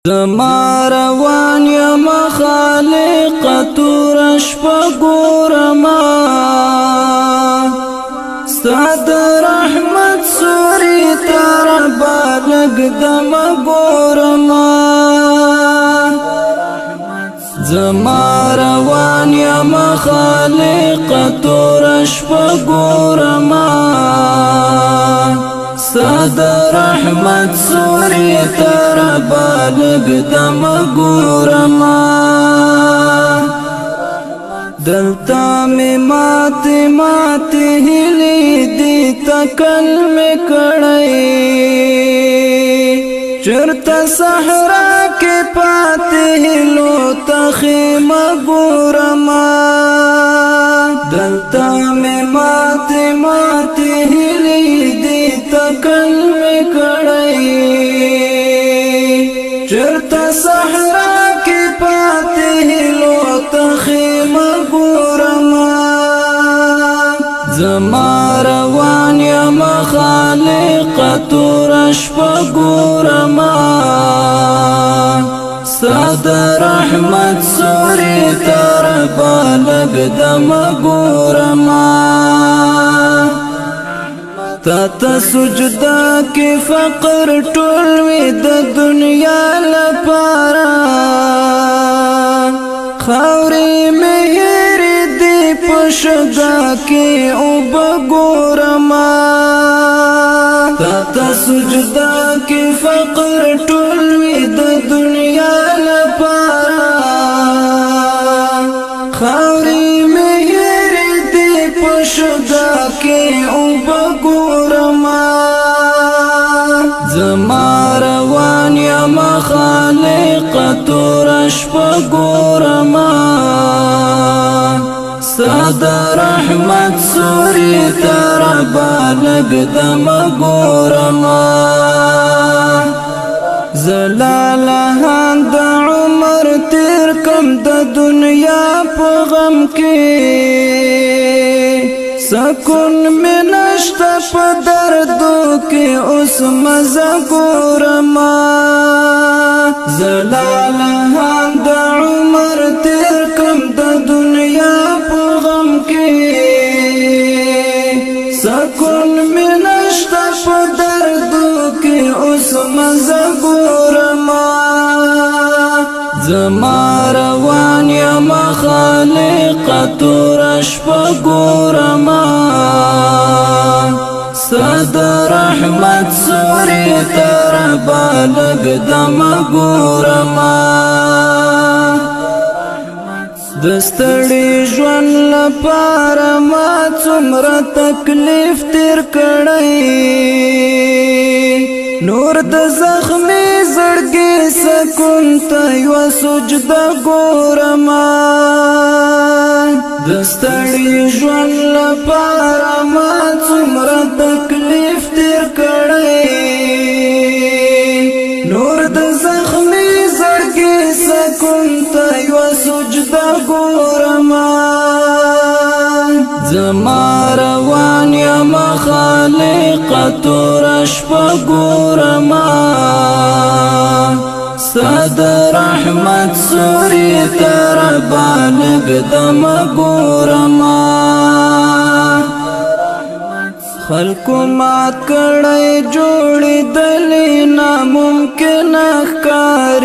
زما روان یم خالق تور شپه ګورما ستا د رحمت سوري تر بالګ دم ګورما زما روان یم خالق تور شپه ګورما ساد رحمت سوری تر بالګ دم ګورما دلتا می مات هلی دی تکل می کړی چرته صحرا کې پاتې لو تخیم ګورما دلتا می مات هلی دی تکل می کړی چرته صحرا کې پاتې لو تخیم ګورما زما روان یم خالق تور شپه ګورما ساد رحمت سوری تر بالګ دم ګورما تا سجدا کی فقر ټولوي د دنیا لپاره خاورې مهر دی پشګا کی او بګورما تا سجدا کی فقر ټولوي د دنیا لپاره خاورې مهر دی پشګا کی او زما روان یم خالق تور شپه ګورما ساد رحمت سوری تر بالګ دم ګورما زلالهان د عمر تیر کم د دنیا په غم کې سکون میں نشتا پا دردو کے اس مزا گورما زلالہان دا عمر تیر کم دا دنیا پا غم کے سکون میں نشتا پا دردو کے اس مزا گورما زما روان یم خالق تور شپه ګورما ساد رحمت سوری تر بالګ دم ګورما دستړي ژوند لپاره ما څومره تکلیف تیر کړی نور د زخمی زړګي سکون ته یو سجده ګورما دستړي ژوند لپاره ما څومره تکلیف تیر کړی نور د زخمی زړګي سکون ته یو سجده ګورما زما روان یم خالق تور شپه ګورما ساد رحمت سوری تر بالګ دم ګورما خلکو مات کړی جوړې دلې ناممکن ښکاري